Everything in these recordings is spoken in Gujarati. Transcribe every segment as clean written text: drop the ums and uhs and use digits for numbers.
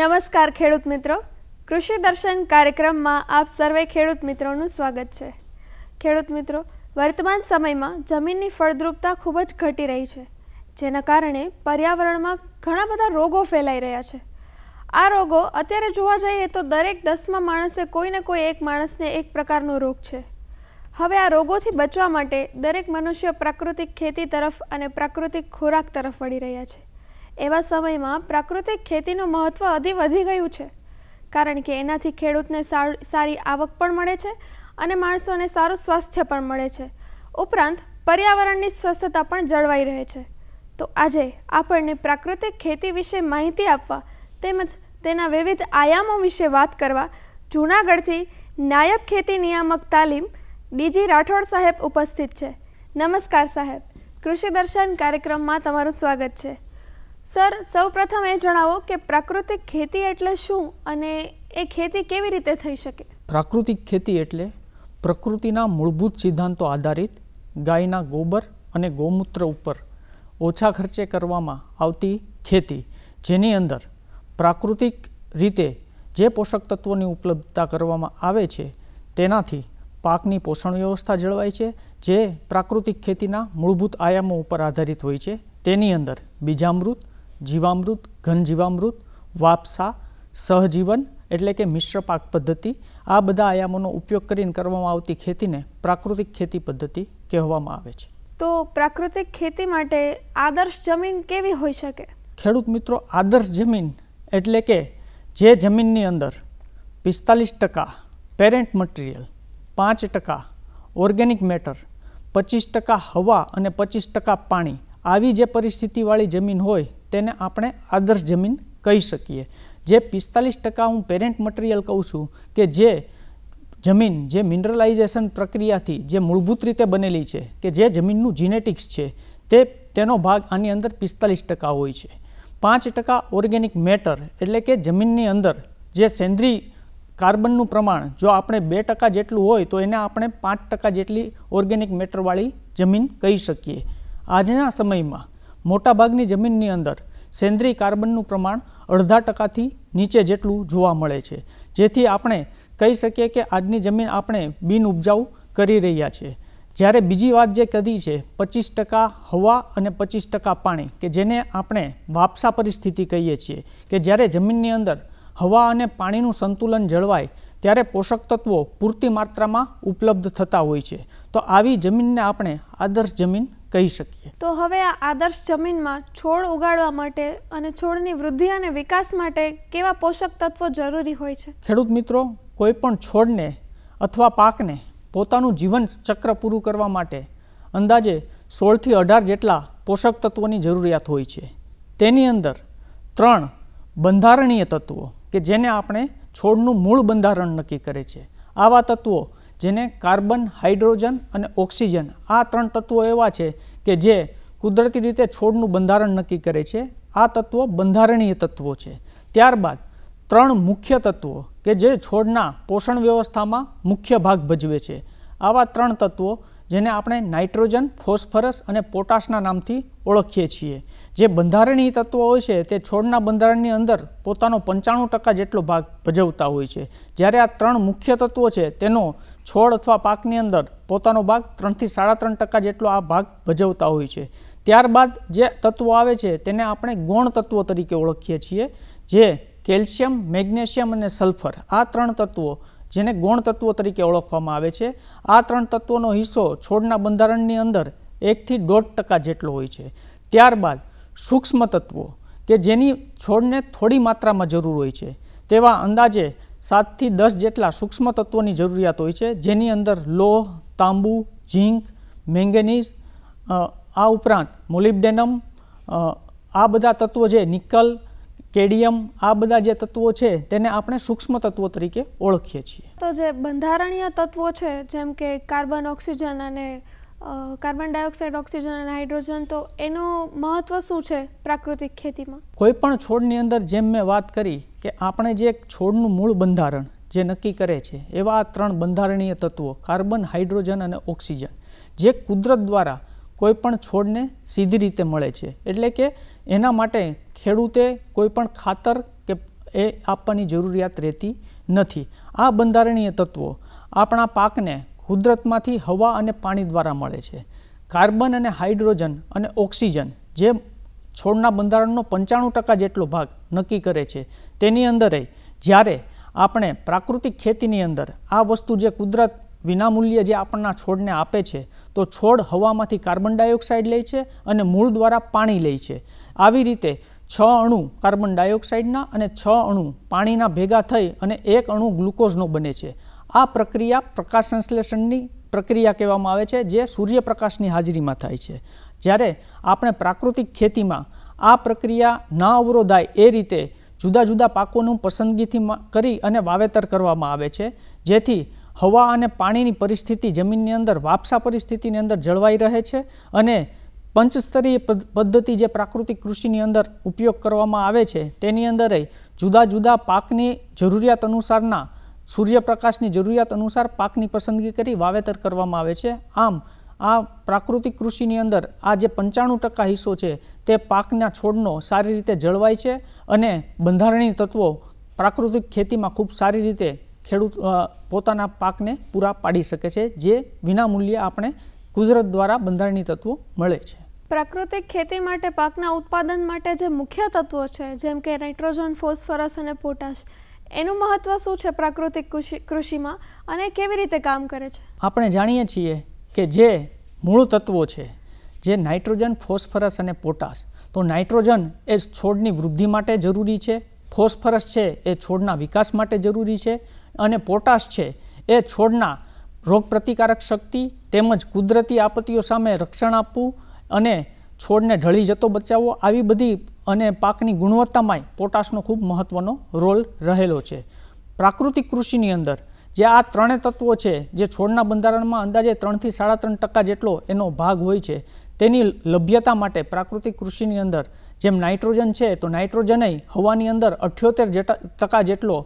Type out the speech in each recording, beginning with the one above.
નમસ્કાર ખેડૂત મિત્રો, કૃષિ દર્શન કાર્યક્રમમાં આપ સર્વે ખેડૂત મિત્રોનું સ્વાગત છે। ખેડૂત મિત્રો, વર્તમાન સમયમાં જમીનની ફળદ્રુપતા ખૂબ જ ઘટી રહી છે, જેના કારણે પર્યાવરણમાં ઘણા બધા રોગો ફેલાઈ રહ્યા છે। આ રોગો અત્યારે જોવા જઈએ તો દરેક 10મા માણસે કોઈને કોઈ એક માણસને એક પ્રકારનો રોગ છે। હવે આ રોગોથી બચવા માટે દરેક મનુષ્ય પ્રાકૃતિક ખેતી તરફ અને પ્રાકૃતિક ખોરાક તરફ વળી રહ્યા છે। એવા સમયમાં પ્રાકૃતિક ખેતીનું મહત્ત્વ વધી ગયું છે, કારણ કે એનાથી ખેડૂતને સારી આવક પણ મળે છે અને માણસોને સારું સ્વાસ્થ્ય પણ મળે છે, ઉપરાંત પર્યાવરણની સ્વસ્થતા પણ જળવાઈ રહે છે। તો આજે આપણને પ્રાકૃતિક ખેતી વિશે માહિતી આપવા તેમજ તેના વિવિધ આયામો વિશે વાત કરવા જૂનાગઢથી નાયબ ખેતી નિયામક તાલીમ ડીજી રાઠોડ સાહેબ ઉપસ્થિત છે। નમસ્કાર સાહેબ, કૃષિ દર્શન કાર્યક્રમમાં તમારું સ્વાગત છે। સર, સૌપ્રથમ એ જણાવો કે પ્રાકૃતિક ખેતી એટલે શું અને એ ખેતી કેવી રીતે થઈ શકે? પ્રાકૃતિક ખેતી એટલે પ્રકૃતિના મૂળભૂત સિદ્ધાંતો આધારિત ગાયના ગોબર અને ગૌમૂત્ર ઉપર ઓછા ખર્ચે કરવામાં આવતી ખેતી, જેની અંદર પ્રાકૃતિક રીતે જે પોષક તત્વોની ઉપલબ્ધતા કરવામાં આવે છે તેનાથી પાકની પોષણ વ્યવસ્થા જળવાય છે, જે પ્રાકૃતિક ખેતીના મૂળભૂત આયામો ઉપર આધારિત હોય છે। તેની અંદર બીજામૃત, જીવામૃત, ઘનજીવામૃત, વાપસા, સહજીવન એટલે કે મિશ્ર પાક પદ્ધતિ, આ બધા આયામોનો ઉપયોગ કરીને કરવામાં આવતી ખેતીને પ્રાકૃતિક ખેતી પદ્ધતિ કહેવામાં આવે છે। તો પ્રાકૃતિક ખેતી માટે આદર્શ જમીન કેવી હોઈ શકે? ખેડૂત મિત્રો, આદર્શ જમીન એટલે કે જે જમીનની અંદર 45% પેરેન્ટ મટીરિયલ, 5% ઓર્ગેનિક મેટર, 25% હવા અને 25% પાણી, આવી જે પરિસ્થિતિવાળી જમીન હોય તેને આપણે આદર્શ જમીન કહી શકીએ। જે 45% હું પેરેન્ટ મટીરિયલ કહું છું કે જે જમીન જે મિનરલાઇઝેશન પ્રક્રિયાથી જે મૂળભૂત રીતે બનેલી છે, કે જે જમીનનું જીનેટિક્સ છે તેનો ભાગ આની અંદર 45% હોય છે। 5% ઓર્ગેનિક મેટર એટલે કે જમીનની અંદર જે સેન્દ્રીય કાર્બનનું પ્રમાણ જો આપણે 2% જેટલું હોય તો એને આપણે 5% જેટલી ઓર્ગેનિક મેટરવાળી જમીન કહી શકીએ। આજના સમયમાં મોટાભાગની જમીનની અંદર સેન્દ્રીય કાર્બનનું પ્રમાણ 0.5%થી નીચે જેટલું જોવા મળે છે, જેથી આપણે કહી શકીએ કે આજની જમીન આપણે બિન ઉપજાઉ કરી રહ્યા છીએ। જ્યારે બીજી વાત જે કરી છે 25% હવા અને 25% પાણી, કે જેને આપણે વાપસા પરિસ્થિતિ કહીએ છીએ, કે જ્યારે જમીનની અંદર હવા અને પાણીનું સંતુલન જળવાય ત્યારે પોષક તત્વો પૂરતી માત્રામાં ઉપલબ્ધ થતા હોય છે, તો આવી જમીનને આપણે આદર્શ જમીન કહી શકીએ। તો હવે આ આદર્શ જમીનમાં છોડ ઉગાડવા માટે અને છોડની વૃદ્ધિ અને વિકાસ માટે કેવા પોષક તત્વો જરૂરી હોય છે? ખેડૂત મિત્રો, કોઈ પણ છોડને અથવા પાકને પોતાનું જીવન ચક્ર પૂરું કરવા માટે અંદાજે 16 થી 18 જેટલા પોષક તત્વોની જરૂરિયાત હોય છે। તેની અંદર 3 બંધારણીય તત્વો કે જેને આપણે છોડનું મૂળ બંધારણ નક્કી કરે છે, આવા તત્વો જેને કાર્બન, હાઇડ્રોજન અને ઓક્સિજન, આ 3 તત્વો એવા છે કે જે કુદરતી રીતે છોડનું બંધારણ નક્કી કરે છે। આ તત્વો બંધારણીય તત્વો છે। ત્યારબાદ 3 મુખ્ય તત્વો કે જે છોડના પોષણ વ્યવસ્થામાં મુખ્ય ભાગ ભજવે છે, આવા 3 તત્વો જેને આપણે નાઇટ્રોજન, ફોસ્ફરસ અને પોટાશના નામથી ઓળખીએ છીએ। જે બંધારણીય તત્વો હોય છે તે છોડના બંધારણની અંદર પોતાનો 95% જેટલો ભાગ ભજવતા હોય છે, જ્યારે આ 3 મુખ્ય તત્વો છે તેનો છોડ અથવા પાકની અંદર પોતાનો ભાગ 3 થી 3.5% જેટલો આ ભાગ ભજવતા હોય છે। ત્યારબાદ જે તત્વો આવે છે તેને આપણે ગૌણ તત્વો તરીકે ઓળખીએ છીએ, જે કેલ્શિયમ, મેગ્નેશિયમ અને સલ્ફર, આ 3 તત્વો જેને ગૌણ તત્વો તરીકે ઓળખવામાં આવે છે। આ 3 તત્વોનો હિસ્સો છોડના બંધારણની અંદર 1 થી 1.5% જેટલો હોય છે। ત્યારબાદ સૂક્ષ્મ તત્વો કે જેની છોડને થોડી માત્રામાં જરૂર હોય છે, તેવા અંદાજે 7 થી 10 જેટલા સૂક્ષ્મ તત્વોની જરૂરિયાત હોય છે, જેની અંદર લોહ, તાંબુ, ઝીંક, મેંગેનીઝ, આ ઉપરાંત મોલિબ્ડેનમ, આ બધા તત્વો છે, નિકલ, કેડિયમ, આ બધા જે તત્વો છે તેને આપણે સૂક્ષ્મ તત્વો તરીકે ઓળખીએ છીએ। તો જે બંધારણીય તત્વો છે જેમ કે કાર્બન, ઓક્સિજન અને કાર્બન ડાયોક્સાઇડ, ઓક્સિજન અને હાઇડ્રોજન, તો એનું મહત્વ શું છે પ્રાકૃતિક ખેતીમાં? કોઈ પણ છોડની અંદર જેમ મેં વાત કરી કે આપણે જે છોડનું મૂળ બંધારણ જે નક્કી કરે છે એવા આ 3 બંધારણીય તત્વો કાર્બન, હાઇડ્રોજન અને ઓક્સિજન, જે કુદરત દ્વારા કોઈ પણ છોડને સીધી રીતે મળે છે, એટલે કે એના માટે ખેડૂતે કોઈ પણ ખાતર કે એ આપવાની જરૂરિયાત રહેતી નથી. આ બંધારણીય તત્વો આપણા પાકને કુદરતમાંથી હવા અને પાણી દ્વારા મળે છે. કાર્બન અને હાઇડ્રોજન અને ઓક્સિજન જે છોડના બંધારણનો 95% જેટલો ભાગ નક્કી કરે છે, તેની અંદર જ્યારે આપણે પ્રાકૃતિક ખેતીની અંદર આ વસ્તુ જે કુદરત વિનામૂલ્યે જે આપણના છોડને આપે છે, તો છોડ હવામાંથી કાર્બન ડાયોક્સાઇડ લે છે અને મૂળ દ્વારા પાણી લે છે. આવી રીતે 6 અણુ કાર્બન ડાયોક્સાઇડના અને 6 અણુ પાણીના ભેગા થઈ અને 1 અણુ ગ્લુકોઝનો બને છે. આ પ્રક્રિયા પ્રકાશ સંશ્લેષણની પ્રક્રિયા કહેવામાં આવે છે, જે સૂર્યપ્રકાશની હાજરીમાં થાય છે. જ્યારે આપણે પ્રાકૃતિક ખેતીમાં આ પ્રક્રિયા ના અવરોધાય એ રીતે જુદા જુદા પાકોનું પસંદગીથી કરી અને વાવેતર કરવામાં આવે છે, જેથી હવા અને પાણીની પરિસ્થિતિ જમીનની અંદર વાપસા પરિસ્થિતિની અંદર જળવાઈ રહે છે અને પંચસ્તરીય પદ્ધતિ જે પ્રાકૃતિક કૃષિની અંદર ઉપયોગ કરવામાં આવે છે, તેની અંદર જુદા જુદા પાકની જરૂરિયાત અનુસારના સૂર્યપ્રકાશની જરૂરિયાત અનુસાર પાકની પસંદગી કરી વાવેતર કરવામાં આવે છે. આમ આ પ્રાકૃતિક કૃષિની અંદર આ જે 95% હિસ્સો છે તે પાકના છોડનો સારી રીતે જળવાય છે અને બંધારણીય તત્વો પ્રાકૃતિક ખેતીમાં ખૂબ સારી રીતે ખેડૂત પોતાના પાકને પૂરા પાડી શકે છે, જે વિનામૂલ્યે આપણે કુદરત દ્વારા બંધારણીય તત્વો મળે છે. પ્રાકૃતિક ખેતી માટે પાકના ઉત્પાદન માટે જે મુખ્ય તત્વો છે, જેમ કે નાઇટ્રોજન, ફોસ્ફરસ અને પોટાશ, એનું મહત્વ શું છે પ્રાકૃતિક કૃષિમાં અને કેવી રીતે કામ કરે છે? આપણે જાણીએ છીએ કે જે મૂળ તત્વો છે, જે નાઇટ્રોજન, ફોસ્ફરસ અને પોટાશ, તો નાઇટ્રોજન એ છોડની વૃદ્ધિ માટે જરૂરી છે, ફોસ્ફરસ છે એ છોડના વિકાસ માટે જરૂરી છે અને પોટાશ છે એ છોડના રોગપ્રતિકારક શક્તિ તેમજ કુદરતી આપત્તિઓ સામે રક્ષણ આપવું અને છોડને ઢળી જતો બચાવવો, આવી બધી અને પાકની ગુણવત્તામાંય પોટાશનો ખૂબ મહત્ત્વનો રોલ રહેલો છે. પ્રાકૃતિક કૃષિની અંદર જે આ 3 તત્વો છે, જે છોડના બંધારણમાં અંદાજે 3 થી 3.5% જેટલો એનો ભાગ હોય છે, તેની લભ્યતા માટે પ્રાકૃતિક કૃષિની અંદર જેમ નાઇટ્રોજન છે, તો નાઇટ્રોજન હવાની અંદર 78% જેટલો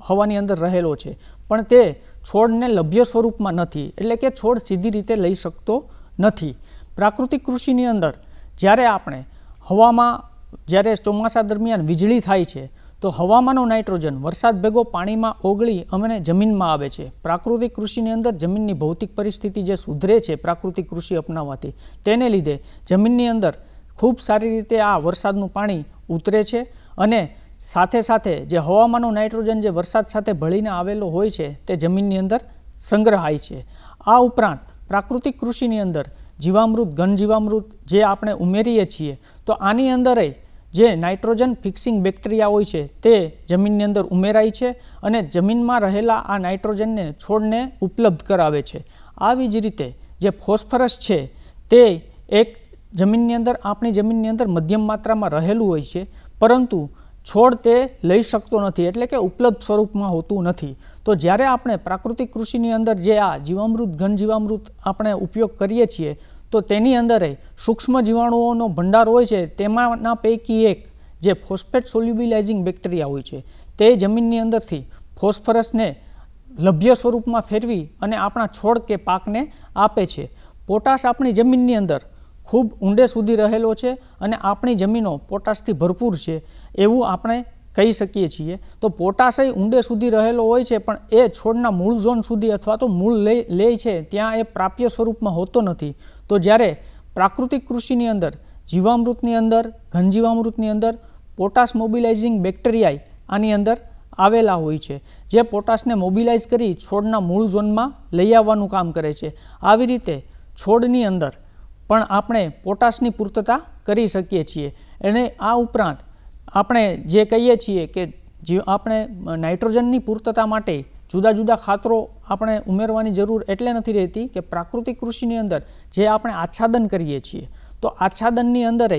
હવાની અંદર રહેલો છે, પણ તે છોડને લભ્ય સ્વરૂપમાં નથી, એટલે કે છોડ સીધી રીતે લઈ શકતો નથી. પ્રાકૃતિક કૃષિની અંદર જ્યારે આપણે હવામાં જ્યારે ચોમાસા દરમિયાન વીજળી થાય છે, તો હવામાંનો નાઇટ્રોજન વરસાદ ભેગો પાણીમાં ઓગળી અને જમીનમાં આવે છે. પ્રાકૃતિક કૃષિની અંદર જમીનની ભૌતિક પરિસ્થિતિ જે સુધરે છે પ્રાકૃતિક કૃષિ અપનાવવાથી, તેને લીધે જમીનની અંદર ખૂબ સારી રીતે આ વરસાદનું પાણી ઉતરે છે અને સાથે સાથે જે હવામાંનો નાઇટ્રોજન જે વરસાદ સાથે ભળીને આવેલો હોય છે તે જમીનની અંદર સંગ્રહાય છે. આ ઉપરાંત પ્રાકૃતિક કૃષિની અંદર જીવામૃત, ઘન જીવામૃત જે આપણે ઉમેરીએ છીએ, તો આની અંદર જે નાઇટ્રોજન ફિક્સિંગ બેક્ટેરિયા હોય છે તે જમીનની અંદર ઉમેરાય છે અને જમીનમાં રહેલા આ નાઇટ્રોજનને છોડને ઉપલબ્ધ કરાવે છે. આવી જ રીતે જે ફોસ્ફરસ છે તે એક જમીનની અંદર આપણી જમીનની અંદર મધ્યમ માત્રામાં રહેલું હોય છે, પરંતુ છોડ તે લઈ શકતો નથી, એટલે કે ઉપલબ્ધ સ્વરૂપમાં હોતું નથી. તો જ્યારે આપણે પ્રાકૃતિક કૃષિની અંદર જે આ જીવામૃત, ઘન જીવામૃત આપણે ઉપયોગ કરીએ છીએ, તો તેની અંદર સૂક્ષ્મ જીવાણુઓનો ભંડાર હોય છે, તેમાંના પૈકી એક જે ફોસ્ફેટ સોલ્યુબિલાઇઝિંગ બેક્ટેરિયા હોય છે, તે જમીનની અંદરથી ફોસ્ફરસને લભ્ય સ્વરૂપમાં ફેરવી અને આપણા છોડ કે પાકને આપે છે. પોટાશ આપણી જમીનની અંદર ખૂબ ઊંડે સુધી રહેલો છે અને આપણી જમીનો પોટાશથી ભરપૂર છે એવું આપણે કહી શકીએ છીએ. તો પોટાશ ઊંડે સુધી રહેલો હોય છે, પણ એ છોડના મૂળ ઝોન સુધી અથવા તો મૂળ લે છે ત્યાં એ પ્રાપ્ય સ્વરૂપમાં હોતો નથી. તો જ્યારે પ્રાકૃતિક કૃષિની અંદર જીવામૃતની અંદર, ઘન જીવામૃતની અંદર પોટાશ મોબિલાઇઝિંગ બેક્ટેરિયા આની અંદર આવેલા હોય છે, જે પોટાશને મોબિલાઇઝ કરી છોડના મૂળ ઝોનમાં લઈ આવવાનું કામ કરે છે. આવી રીતે છોડની અંદર પણ આપણે પોટાશની પૂર્તતા કરી શકીએ છીએ. અને આ ઉપરાંત આપણે જે કહીએ છીએ કે આપણે નાઇટ્રોજનની પૂર્તતા માટે જુદા જુદા ખાતરો આપણે ઉમેરવાની જરૂર એટલે નથી રહેતી કે પ્રાકૃતિક કૃષિની અંદર જે આપણે આચ્છાદન કરીએ છીએ, તો આચ્છાદનની અંદર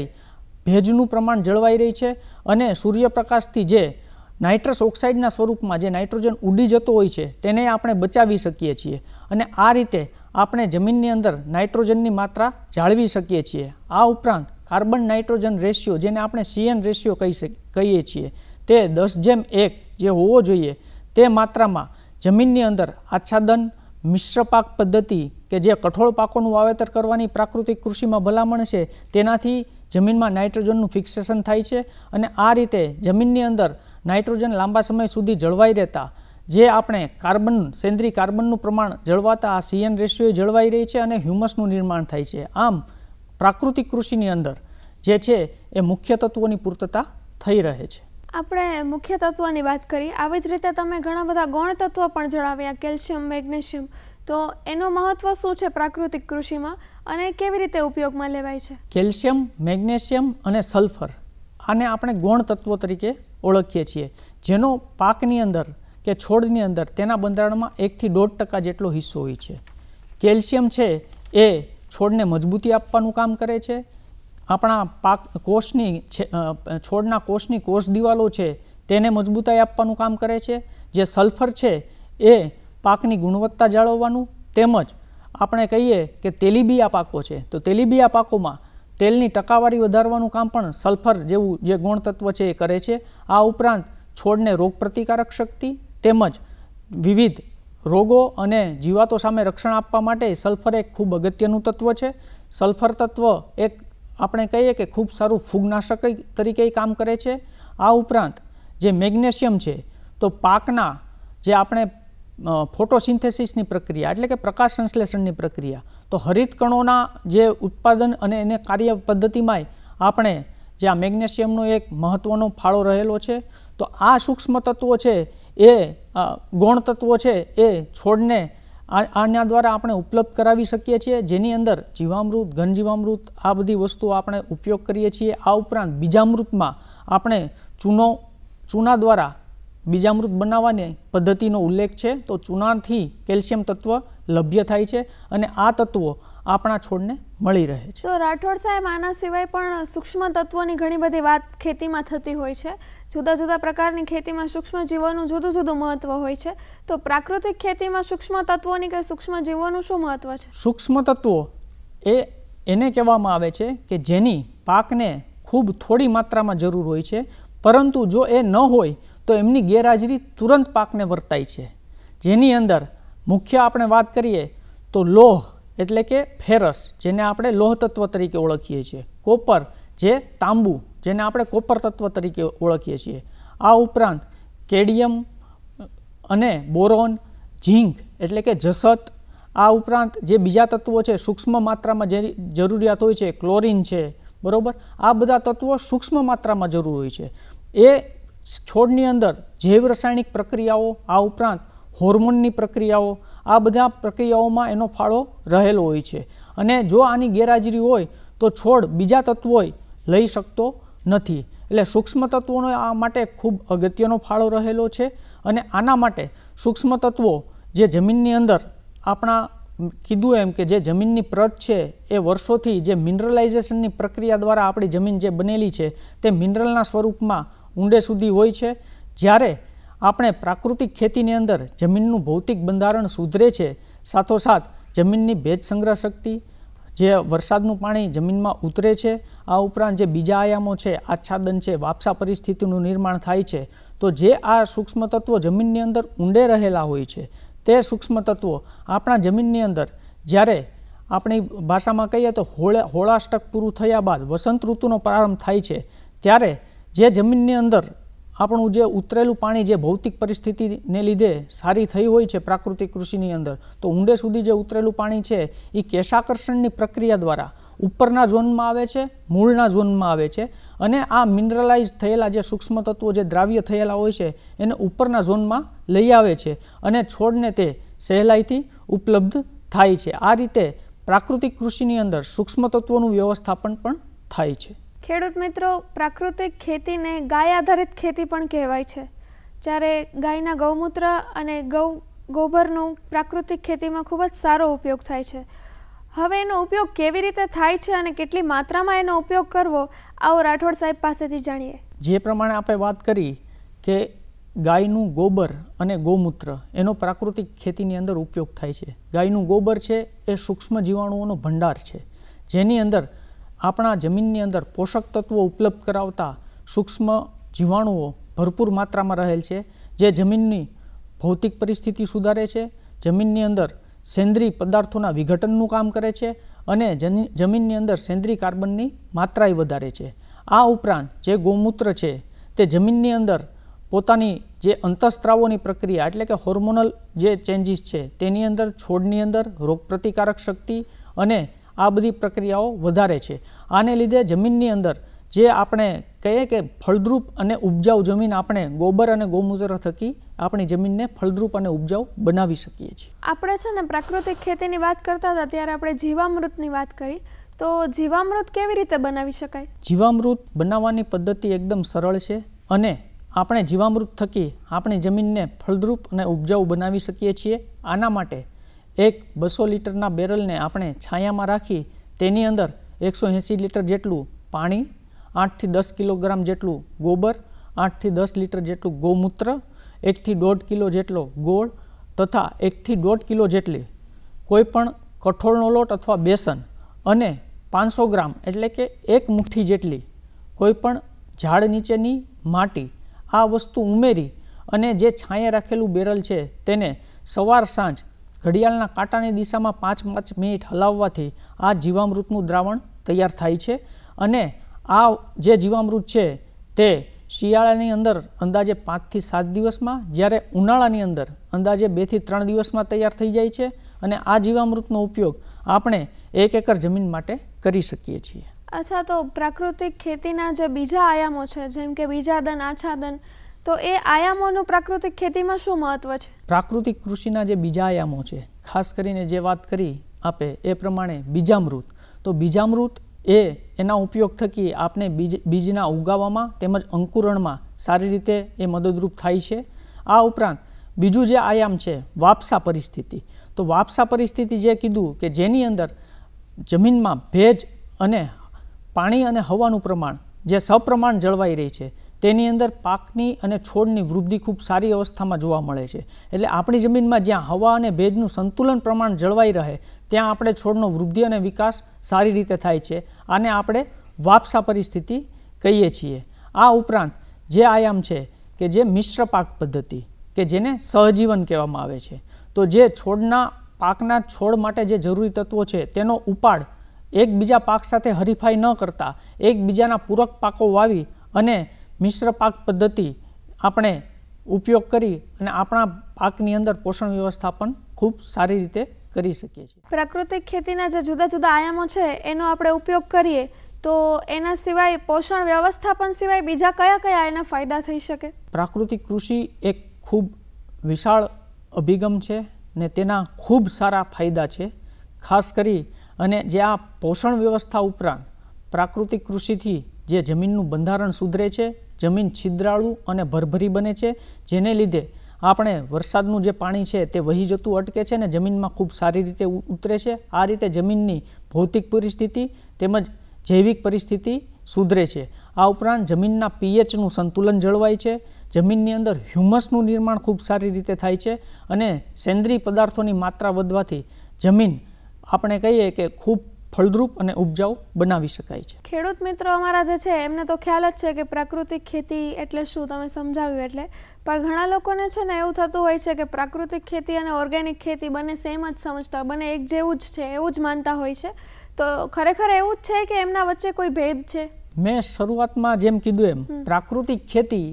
ભેજનું પ્રમાણ જળવાઈ રહી છે અને સૂર્યપ્રકાશથી જે નાઇટ્રસ ઓક્સાઇડના સ્વરૂપમાં જે નાઇટ્રોજન ઉડી જતો હોય છે તેને આપણે બચાવી શકીએ છીએ અને આ રીતે આપણે જમીનની અંદર નાઇટ્રોજનની માત્રા જાળવી શકીએ છીએ. આ ઉપરાંત કાર્બન નાઇટ્રોજન રેશિયો, જેને આપણે CN રેશિયો કહીએ છીએ, તે 10:1 જે હોવો જોઈએ તે માત્રામાં જમીનની અંદર આચ્છાદન, મિશ્ર પાક પદ્ધતિ કે જે કઠોળ પાકોનું વાવેતર કરવાની પ્રાકૃતિક કૃષિમાં ભલામણ છે, તેનાથી જમીનમાં નાઇટ્રોજનનું ફિક્સેશન થાય છે અને આ રીતે જમીનની અંદર નાઇટ્રોજન લાંબા સમય સુધી જળવાઈ રહેતા જે આપણે સેન્દ્રીય કાર્બનનું પ્રમાણ જળવાતા આ CN રેશિયો જળવાઈ રહી છે અને હ્યુમસનું નિર્માણ થાય છે. આમ પ્રાકૃતિક કૃષિની અંદર જે છે એ મુખ્ય તત્વોની પૂર્તતા થઈ રહે છે. આપણે મુખ્ય તત્વોની વાત કરી, આવી જ રીતે તમે ઘણા બધા ગૌણ તત્વો પણ જણાવ્યા, કેલ્શિયમ, મેગ્નેશિયમ. તો એનું મહત્વ શું છે પ્રાકૃતિક કૃષિમાં અને કેવી રીતે ઉપયોગમાં લેવાય છે? કેલ્શિયમ, મેગ્નેશિયમ અને સલ્ફર આને આપણે ગૌણ તત્વો તરીકે ઓળખીએ છીએ, જેનો પાકની અંદર કે છોડની અંદર તેના બંધારણમાં 1 થી 1.5% જેટલો હિસ્સો હોય છે. કેલ્શિયમ છે એ છોડને મજબૂતી આપવાનું કામ કરે છે. આપણા છોડના કોષની કોષ દિવાલો છે તેને મજબૂતાઈ આપવાનું કામ કરે છે. જે સલ્ફર છે એ પાકની ગુણવત્તા જાળવવાનું, તેમજ આપણે કહીએ કે તેલીબિયા પાકો છે તો તેલીબિયા પાકોમાં તેલની ટકાવારી વધારવાનું કામ પણ સલ્ફર જેવું જે ગૌણ તત્વ છે એ કરે છે. આ ઉપરાંત છોડને રોગ પ્રતિકારક શક્તિ તેમજ વિવિધ રોગો અને જીવાતો સામે રક્ષણ આપવા માટે સલ્ફર એક ખૂબ અગત્યનું તત્વ છે. સલ્ફર તત્વ એક આપણે કહીએ કે ખૂબ સારું ફૂગનાશક તરીકે કામ કરે છે. આ ઉપરાંત જે મેગ્નેશિયમ છે તો પાકના જે આપણે ફોટોસિન્થેસિસની પ્રક્રિયા એટલે કે પ્રકાશ સંશ્લેષણની પ્રક્રિયા, તો હરિત કણોના જે ઉત્પાદન અને એને કાર્ય પદ્ધતિમાંય આપણે જે આ મેગ્નેશિયમનો એક મહત્ત્વનો ફાળો રહેલો છે. તો આ સૂક્ષ્મ તત્વો છે એ ગૌણ તત્વો છે એ છોડને આના દ્વારા આપણે ઉપલબ્ધ કરાવી શકીએ છીએ, જેની અંદર જીવામૃત, ઘનજીવામૃત આ બધી વસ્તુઓ આપણે ઉપયોગ કરીએ છીએ. આ ઉપરાંત બીજામૃતમાં આપણે ચૂના દ્વારા બીજામૃત બનાવવાની પદ્ધતિનો ઉલ્લેખ છે. તો ચૂનાથી કેલ્શિયમ તત્વ લભ્ય થાય છે અને આ તત્વો આપણા છોડને મળી રહે છે. તો રાઠોડ સાહેબ, આના સિવાય પણ સૂક્ષ્મ તત્વોની ઘણી બધી વાત ખેતીમાં થતી હોય છે. જુદા જુદા પ્રકારની ખેતીમાં સૂક્ષ્મ જીવોનું જુદું જુદું મહત્વ હોય છે. તો પ્રાકૃતિક ખેતીમાં સૂક્ષ્મ તત્વોની કે સૂક્ષ્મ જીવોનું શું મહત્વ છે? સૂક્ષ્મ તત્વો એને કહેવામાં આવે છે કે જેની પાકને ખૂબ થોડી માત્રામાં જરૂર હોય છે, પરંતુ જો એ ન હોય તો એમની ગેરહાજરી તુરંત પાકને વર્તાય છે. જેની અંદર મુખ્ય આપણે વાત કરીએ તો લોહ એટલે કે ફેરસ, જેને આપણે લોહ તત્વ તરીકે ઓળખીએ છીએ. કોપર જે તાંબુ, જેને આપણે કોપર તત્વ તરીકે ઓળખીએ છીએ. આ ઉપરાંત કેડિયમ અને બોરોન, ઝીંક એટલે કે જસત. આ ઉપરાંત જે બીજા તત્વો છે સૂક્ષ્મ માત્રામાં જે જરૂરિયાત હોય છે, ક્લોરિન છે, બરાબર. આ બધા તત્વો સૂક્ષ્મ માત્રામાં જરૂર હોય છે. એ છોડની અંદર જૈવ રાસાયણિક પ્રક્રિયાઓ, આ ઉપરાંત હોર્મોનની પ્રક્રિયાઓ, આ બધા પ્રક્રિયાઓમાં એનો ફાળો રહેલો હોય છે. અને જો આની ગેરહાજરી હોય તો છોડ બીજા તત્વો લઈ શકતો નથી. એટલે સૂક્ષ્મ તત્વોનો આ માટે ખૂબ અગત્યનો ફાળો રહેલો છે. અને આના માટે સૂક્ષ્મ તત્વો જે જમીનની અંદર આપણા કીધું એમ કે જે જમીનની પ્રત છે એ વર્ષોથી જે મિનરલાઇઝેશનની પ્રક્રિયા દ્વારા આપણી જમીન જે બનેલી છે તે મિનરલના સ્વરૂપમાં ઊંડે સુધી હોય છે. જ્યારે આપણે પ્રાકૃતિક ખેતીની અંદર જમીનનું ભૌતિક બંધારણ સુધરે છે, સાથોસાથ જમીનની ભેજ સંગ્રહ શક્તિ, જે વરસાદનું પાણી જમીનમાં ઉતરે છે, આ ઉપરાંત જે બીજા આયામો છે, આચ્છાદન છે, વાપસા પરિસ્થિતિનું નિર્માણ થાય છે. તો જે આ સૂક્ષ્મ તત્વો જમીનની અંદર ઊંડે રહેલા હોય છે તે સૂક્ષ્મ તત્વો આપણા જમીનની અંદર જ્યારે આપણી ભાષામાં કહીએ તો હોળાષ્ટક પૂરું થયા બાદ વસંત ઋતુનો પ્રારંભ થાય છે, ત્યારે જે જમીનની અંદર આપણું જે ઉતરેલું પાણી જે ભૌતિક પરિસ્થિતિને લીધે સારી થઈ હોય છે પ્રાકૃતિક કૃષિની અંદર, તો ઊંડે સુધી જે ઉતરેલું પાણી છે એ કેશાકર્ષણની પ્રક્રિયા દ્વારા ઉપરના ઝોનમાં આવે છે, મૂળના ઝોનમાં આવે છે. અને આ મિનરલાઇઝ થયેલા જે સૂક્ષ્મ તત્વો જે દ્રાવ્ય થયેલા હોય છે એને ઉપરના ઝોનમાં લઈ આવે છે અને છોડને તે સહેલાઈથી ઉપલબ્ધ થાય છે. આ રીતે પ્રાકૃતિક કૃષિની અંદર સૂક્ષ્મ તત્વોનું વ્યવસ્થાપન પણ થાય છે. ખેડૂત મિત્રો, પ્રાકૃતિક ખેતીને ગાય આધારિત ખેતી પણ કહેવાય છે. જ્યારે ગાયના ગૌમૂત્ર અને ગોબરનો પ્રાકૃતિક ખેતીમાં ખૂબ જ સારો ઉપયોગ થાય છે. હવે એનો ઉપયોગ કેવી રીતે થાય છે અને કેટલી માત્રામાં એનો ઉપયોગ કરવો, આવો રાઠોડ સાહેબ પાસેથી જાણીએ. જે પ્રમાણે આપણે વાત કરી કે ગાયનું ગોબર અને ગૌમૂત્ર એનો પ્રાકૃતિક ખેતીની અંદર ઉપયોગ થાય છે. ગાયનું ગોબર છે એ સૂક્ષ્મ જીવાણુઓનો ભંડાર છે, જેની અંદર આપણા જમીનની અંદર પોષક તત્વો ઉપલબ્ધ કરાવતા સૂક્ષ્મ જીવાણુઓ ભરપૂર માત્રામાં રહેલ છે, જે જમીનની ભૌતિક પરિસ્થિતિ સુધારે છે, જમીનની અંદર સેન્દ્રીય પદાર્થોના વિઘટનનું કામ કરે છે અને જમીનની અંદર સેન્દ્રીય કાર્બનની માત્રાએ વધારે છે. આ ઉપરાંત જે ગૌમૂત્ર છે તે જમીનની અંદર પોતાની જે અંતઃસ્ત્રાવોની પ્રક્રિયા એટલે કે હોર્મોનલ જે ચેન્જીસ છે તેની અંદર છોડની અંદર રોગપ્રતિકારક શક્તિ અને આ બધી પ્રક્રિયાઓ વધારે છે. આને લીધે જમીનની અંદર જે આપણે કહીએ કે ફળદ્રુપ અને ઉપજાઉ જમીન આપણે ગોબર અને ગૌમૂત્ર થકી આપણી જમીનને ફળદ્રુપ અને ઉપજાઉ બનાવી શકીએ છીએ. આપણે છે ને પ્રાકૃતિક ખેતીની વાત કરતા હતા ત્યારે આપણે જીવામૃતની વાત કરી, તો જીવામૃત કેવી રીતે બનાવી શકાય? જીવામૃત બનાવવાની પદ્ધતિ એકદમ સરળ છે અને આપણે જીવામૃત થકી આપણી જમીનને ફળદ્રુપ અને ઉપજાઉ બનાવી શકીએ છીએ. આના માટે એક 200 લીટરના બેરલને આપણે છાયામાં રાખી તેની અંદર 180 લીટર જેટલું પાણી, 8 થી 10 કિલોગ્રામ જેટલું ગોબર, 8 થી 10 લીટર જેટલું ગૌમૂત્ર, 1 થી 1.5 કિલો જેટલો ગોળ તથા 1 થી 1.5 કિલો જેટલી કોઈપણ કઠોળનો લોટ અથવા બેસન અને 500 ગ્રામ એટલે કે 1 મુઠ્ઠી જેટલી કોઈપણ ઝાડ નીચેની માટી આ વસ્તુ ઉમેરી અને જે છાંયે રાખેલું બેરલ છે તેને સવાર સાંજ ઘડિયાળના કાંટાની દિશામાં 5 મિનિટ હલાવવાથી આ જીવામૃતનું દ્રાવણ તૈયાર થાય છે. અને આ જે જીવામૃત છે તે શિયાળાની અંદર અંદાજે 5 થી 7 દિવસમાં, જ્યારે ઉનાળાની અંદર અંદાજે 2 થી 3 દિવસમાં તૈયાર થઈ જાય છે. અને આ જીવામૃતનો ઉપયોગ આપણે 1 એકર જમીન માટે કરી શકીએ છીએ. અચ્છા, તો પ્રાકૃતિક ખેતીના જે બીજા આયામો છે જેમ કે બીજાદન, આચ્છાદન, તો એ આયામોનું પ્રાકૃતિક ખેતીમાં શું મહત્વ છે? પ્રાકૃતિક કૃષિના જે બીજા આયામો છે, ખાસ કરીને જે વાત કરી આપે એ પ્રમાણે બીજામૃત, તો બીજામૃત એના ઉપયોગ થકી આપણે બીજના ઉગાવવામાં તેમજ અંકુરણમાં સારી રીતે એ મદદરૂપ થાય છે. આ ઉપરાંત બીજું જે આયામ છે વાપસા પરિસ્થિતિ, તો વાપસા પરિસ્થિતિ જે કીધું કે જેની અંદર જમીનમાં ભેજ અને પાણી અને હવાનું પ્રમાણ જે સપ્રમાણ જળવાઈ રહી છે તેની અંદર પાકની અને છોડની વૃદ્ધિ ખૂબ સારી અવસ્થામાં જોવા મળે છે. એટલે આપણી જમીનમાં જ્યાં હવા અને ભેજનું સંતુલન પ્રમાણ જળવાઈ રહે ત્યાં આપણે છોડનો વૃદ્ધિ અને વિકાસ સારી રીતે થાય છે. આને આપણે વાપસા પરિસ્થિતિ કહીએ છીએ. આ ઉપરાંત જે આયામ છે કે જે મિશ્ર પાક પદ્ધતિ કે જેને સહજીવન કહેવામાં આવે છે, તો જે પાકના છોડ માટે જે જરૂરી તત્વો છે તેનો ઉપાડ એકબીજા પાક સાથે હરીફાઈ ન કરતા એકબીજાના પૂરક પાકો વાવી અને મિશ્ર પાક પદ્ધતિ આપણે ઉપયોગ કરી અને આપણા પાકની અંદર પોષણ વ્યવસ્થાપન ખૂબ સારી રીતે કરી શકીએ છીએ. પ્રાકૃતિક ખેતીના જે જુદા જુદા આયામો છે એનો આપણે ઉપયોગ કરીએ તો એના સિવાય પોષણ વ્યવસ્થાપન સિવાય બીજા કયા કયા એના ફાયદા થઈ શકે? પ્રાકૃતિક કૃષિ એક ખૂબ વિશાળ અભિગમ છે ને તેના ખૂબ સારા ફાયદા છે. ખાસ કરી અને જે આ પોષણ વ્યવસ્થા ઉપરાંત પ્રાકૃતિક કૃષિથી જે જમીનનું બંધારણ સુધરે છે, જમીન છિદ્રાળુ અને ભરભરી બને છે, જેને લીધે આપણે વરસાદનું જે પાણી છે તે વહી જતું અટકે છે અને જમીનમાં ખૂબ સારી રીતે ઉતરે છે. આ રીતે જમીનની ભૌતિક પરિસ્થિતિ તેમજ જૈવિક પરિસ્થિતિ સુધરે છે. આ ઉપરાંત જમીનના પીએચનું સંતુલન જળવાય છે, જમીનની અંદર હ્યુમસનું નિર્માણ ખૂબ સારી રીતે થાય છે અને સેન્દ્રીય પદાર્થોની માત્રા વધવાથી જમીન આપણે કહીએ કે ખૂબ ફળદ્રુપ અને ઉપજાઉ બનાવી શકાય છે. ખેડૂત મિત્રો અમારા જે છે એમને તો ખ્યાલ જ છે કે પ્રાકૃતિક ખેતી એટલે શું, તમે સમજાવ્યું એટલે, પણ ઘણા લોકોને છે ને એવું થતું હોય છે કે પ્રાકૃતિક ખેતી અને ઓર્ગેનિક ખેતી બંને સેમ જ સમજતા, બંને એક જેવું જ છે એવું જ માનતા હોય છે. તો ખરેખર એવું જ છે કે એમના વચ્ચે કોઈ ભેદ છે? મેં શરૂઆતમાં જેમ કીધું એમ પ્રાકૃતિક ખેતી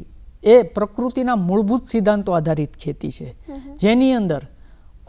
એ પ્રકૃતિના મૂળભૂત સિદ્ધાંતો આધારિત ખેતી છે, જેની અંદર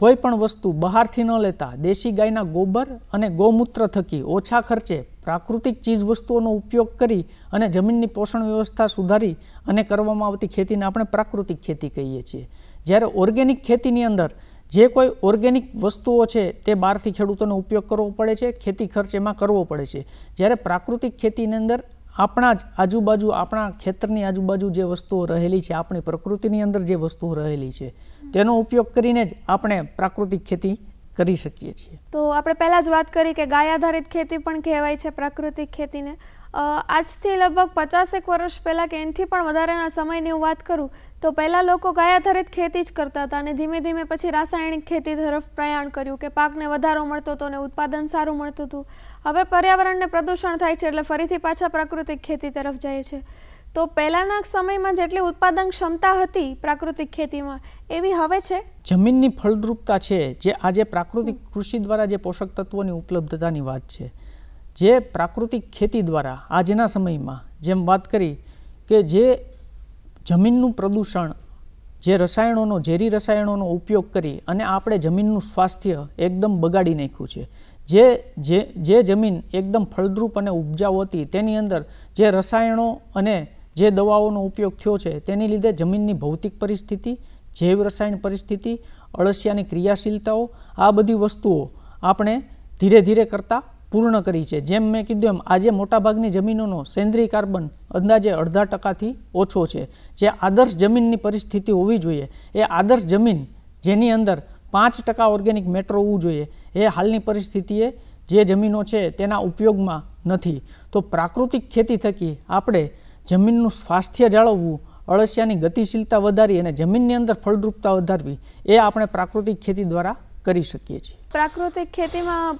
કોઈ પણ વસ્તુ બહારથી ન લેતા દેશી ગાયના ગોબર અને ગૌમૂત્ર થકી ઓછા ખર્ચે પ્રાકૃતિક ચીજ વસ્તુઓનો ઉપયોગ કરી અને જમીનની પોષણ વ્યવસ્થા સુધારી અને કરવામાં આવતી ખેતીને આપણે પ્રાકૃતિક ખેતી કહીએ છીએ. જ્યારે ઓર્ગેનિક ખેતીની અંદર જે કોઈ ઓર્ગેનિક વસ્તુઓ છે તે બહારથી ખેડૂતોનો ઉપયોગ કરવો પડે છે, ખેતી ખર્ચ એમાં કરવો પડે છે. જ્યારે પ્રાકૃતિક ખેતીની અંદર આપણા જ આજુબાજુ, આપણા ખેતરની આજુબાજુ જે વસ્તુઓ રહેલી છે, આપણી પ્રકૃતિની અંદર જે વસ્તુઓ રહેલી છે તેનો ઉપયોગ કરીને જ આપણે પ્રાકૃતિક ખેતી કરી શકીએ છીએ. તો આપણે પહેલાં જ વાત કરી કે ગાય આધારિત ખેતી પણ કહેવાય છે પ્રાકૃતિક ખેતીને. આજથી લગભગ 50 વર્ષ પહેલાં કે એનાથી પણ વધારેના સમયની હું વાત કરું તો પહેલાં લોકો ગાય આધારિત ખેતી જ કરતા હતા અને ધીમે ધીમે પછી રાસાયણિક ખેતી તરફ પ્રયાણ કર્યું કે પાકને વધારો મળતો હતો અને ઉત્પાદન સારું મળતું હતું. હવે પર્યાવરણને પ્રદૂષણ થાય છે એટલે ફરીથી પાછા પ્રાકૃતિક ખેતી તરફ જાય છે. તો પહેલાંના સમયમાં જેટલી ઉત્પાદન ક્ષમતા હતી પ્રાકૃતિક ખેતીમાં એવી હવે છે? જમીનની ફળદ્રુપતા છે જે આજે પ્રાકૃતિક કૃષિ દ્વારા જે પોષક તત્વોની ઉપલબ્ધતાની વાત છે, જે પ્રાકૃતિક ખેતી દ્વારા આજના સમયમાં જેમ વાત કરી કે જે જમીનનું પ્રદૂષણ, જે રસાયણોનો ઝેરી રસાયણોનો ઉપયોગ કરી અને આપણે જમીનનું સ્વાસ્થ્ય એકદમ બગાડી નાખ્યું છે. જે જમીન એકદમ ફળદ્રુપ અને ઉપજાઉ હતી તેની અંદર જે રસાયણો અને જે દવાઓનો ઉપયોગ થયો છે તેની લીધે જમીનની ભૌતિક પરિસ્થિતિ, જૈવ રસાયણ પરિસ્થિતિ, અળસિયાની ક્રિયાશીલતાઓ, આ બધી વસ્તુઓ આપણે ધીરે ધીરે કરતાં પૂર્ણ કરી છે. જેમ મેં કીધું એમ આજે મોટાભાગની જમીનોનો સેન્દ્રીય કાર્બન અંદાજે 0.5% ઓછો છે. જે આદર્શ જમીનની પરિસ્થિતિ હોવી જોઈએ, એ આદર્શ જમીન જેની અંદર 5% ઓર્ગેનિક મેટર હોવું જોઈએ, એ હાલની પરિસ્થિતિએ જે જમીનો છે તેના ઉપયોગમાં નથી. તો પ્રાકૃતિક ખેતી થકી આપણે જમીનનું સ્વાસ્થ્ય જાળવવું, અળસિયાની ગતિશીલતા વધારી અને જમીનની અંદર ફળદ્રુપતા વધારવી, એ આપણે પ્રાકૃતિક ખેતી દ્વારા કરી શકીએ છીએ. પ્રાકૃતિક ખેતીમાં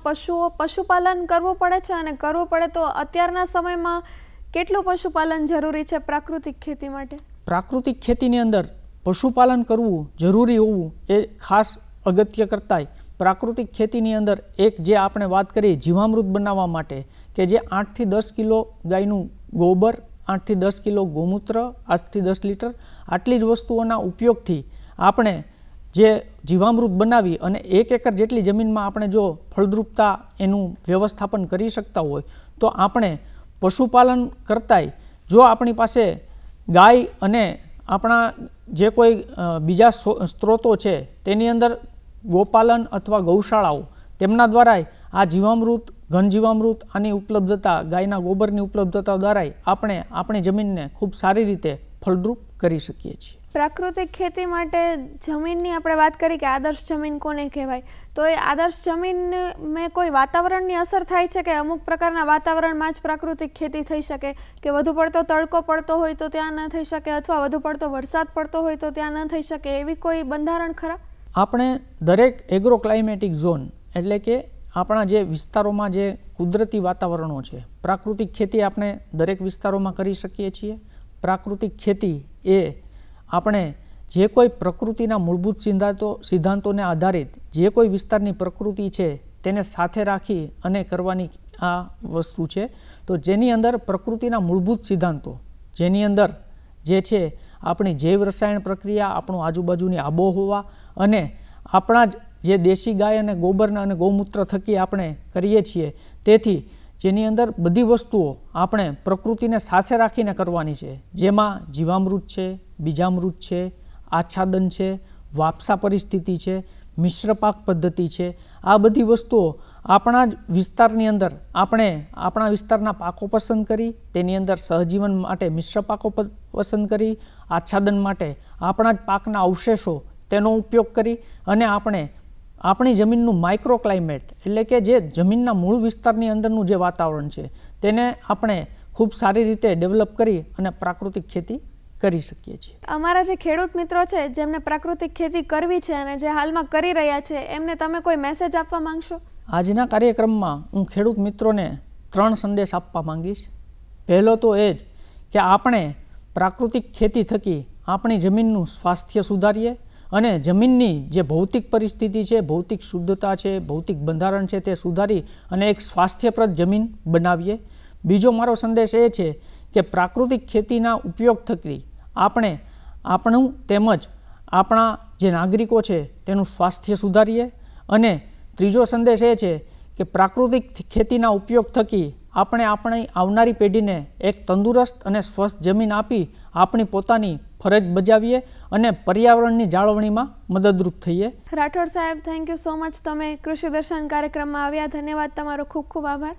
પશુપાલન કરવું પડે છે, અને કરવું પડે તો અત્યારના સમયમાં કેટલું પશુપાલન જરૂરી છે પ્રાકૃતિક ખેતી માટે? પ્રાકૃતિક ખેતીની અંદર પશુપાલન કરવું જરૂરી હોવું એ ખાસ અગત્ય કરતાંય પ્રાકૃતિક ખેતીની અંદર એક જે આપણે વાત કરીએ જીવામૃત બનાવવા માટે, કે જે 8 થી 10 કિલો ગાયનું ગોબર, 8 થી 10 કિલો ગૌમૂત્ર, 8 થી 10 લીટર આટલી જ વસ્તુઓના ઉપયોગથી આપણે જે જીવામૃત બનાવી અને 1 એકર જેટલી જમીનમાં આપણે જો ફળદ્રુપતા એનું વ્યવસ્થાપન કરી શકતા હોય તો આપણે પશુપાલન કરતાંય જો આપણી પાસે ગાય અને આપણા જે કોઈ બીજા સ્ત્રોતો છે તેની અંદર ગોપાલન અથવા ગૌશાળાઓ, તેમના દ્વારા આ જીવામૃત, ઘન જીવામૃત, આની ઉપલબ્ધતા, ગાયના ગોબરની ઉપલબ્ધતા દ્વારા આપણે આપણી જમીનને ખૂબ સારી રીતે ફળદ્રુપ કરી શકીએ છીએ. પ્રાકૃતિક ખેતી માટે જમીનની આપણે વાત કરી કે આદર્શ જમીન કોને કહેવાય, તો એ આદર્શ જમીનમાં કોઈ વાતાવરણની અસર થાય છે કે અમુક પ્રકારના વાતાવરણમાં જ પ્રાકૃતિક ખેતી થઈ શકે, કે વધુ પડતો તડકો પડતો હોય તો ત્યાં ન થઈ શકે, અથવા વધુ પડતો વરસાદ પડતો હોય તો ત્યાં ન થઈ શકે, એવી કોઈ બંધારણ ખરા? આપણે દરેક એગ્રો ક્લાઇમેટિક ઝોન એટલે કે આપણા જે વિસ્તારોમાં જે કુદરતી વાતાવરણો છે, પ્રાકૃતિક ખેતી આપણે દરેક વિસ્તારોમાં કરી શકીએ છીએ. પ્રાકૃતિક ખેતી એ આપણે જે કોઈ પ્રકૃતિના મૂળભૂત સિદ્ધાંતોને આધારિત જે કોઈ વિસ્તારની પ્રકૃતિ છે તેને સાથે રાખી અને કરવાની આ વસ્તુ છે. તો જેની અંદર પ્રકૃતિના મૂળભૂત સિદ્ધાંતો, જેની અંદર જે છે આપણી જૈવ રસાયણ પ્રક્રિયા, આપણું આજુબાજુની આબોહવા અને આપણા જે દેશી ગાય અને ગોબર અને ગૌમૂત્ર થકી આપણે કરીએ છીએ, તેથી જેની અંદર બધી વસ્તુઓ આપણે પ્રકૃતિને સાથે રાખીને કરવાની છે. જેમાં જીવામૃત છે, બીજામૃત છે, આચ્છાદન છે, વાપસા પરિસ્થિતિ છે, મિશ્ર પાક પદ્ધતિ છે. આ બધી વસ્તુઓ આપણા જ વિસ્તારની અંદર આપણે આપણા વિસ્તારના પાકો પસંદ કરી, તેની અંદર સહજીવન માટે મિશ્ર પાકો પસંદ કરી, આચ્છાદન માટે આપણા જ પાકના અવશેષો તેનો ઉપયોગ કરી અને આપણે આપણી જમીનનું માઇક્રો ક્લાઇમેટ એટલે કે જે જમીનના મૂળ વિસ્તારની અંદરનું જે વાતાવરણ છે તેને આપણે ખૂબ સારી રીતે ડેવલપ કરી અને પ્રાકૃતિક ખેતી કરી શકીએ છીએ. અમારા જે ખેડૂત મિત્રો છે જેમને પ્રાકૃતિક ખેતી કરવી છે અને જે હાલમાં કરી રહ્યા છે, એમને તમે કોઈ મેસેજ આપવા માંગશો? આજના કાર્યક્રમમાં હું ખેડૂત મિત્રોને 3 સંદેશ આપવા માંગીશ. પહેલો તો એ જ કે આપણે પ્રાકૃતિક ખેતી થકી આપણી જમીનનું સ્વાસ્થ્ય સુધારીએ અને જમીનની જે ભૌતિક પરિસ્થિતિ છે, ભૌતિક શુદ્ધતા છે, ભૌતિક બંધારણ છે તે સુધારી અને એક સ્વાસ્થ્યપ્રદ જમીન બનાવીએ. બીજો મારો સંદેશ એ છે કે પ્રાકૃતિક ખેતીના ઉપયોગ થકી આપણે આપણું તેમજ આપણા જે નાગરિકો છે તેનું સ્વાસ્થ્ય સુધારીએ. અને ત્રીજો સંદેશ એ છે કે પ્રાકૃતિક ખેતીના ઉપયોગ થકી આપણે આપણી આવનારી પેઢીને એક તંદુરસ્ત અને સ્વસ્થ જમીન આપી આપણી પોતાની ફરજ બજાવીએ અને પર્યાવરણની જાળવણીમાં મદદરૂપ થઈએ. રાઠોડ સાહેબ, થેન્ક યુ સો મચ. તમે કૃષિ દર્શન કાર્યક્રમમાં આવ્યા, ધન્યવાદ. તમારો ખૂબ ખૂબ આભાર.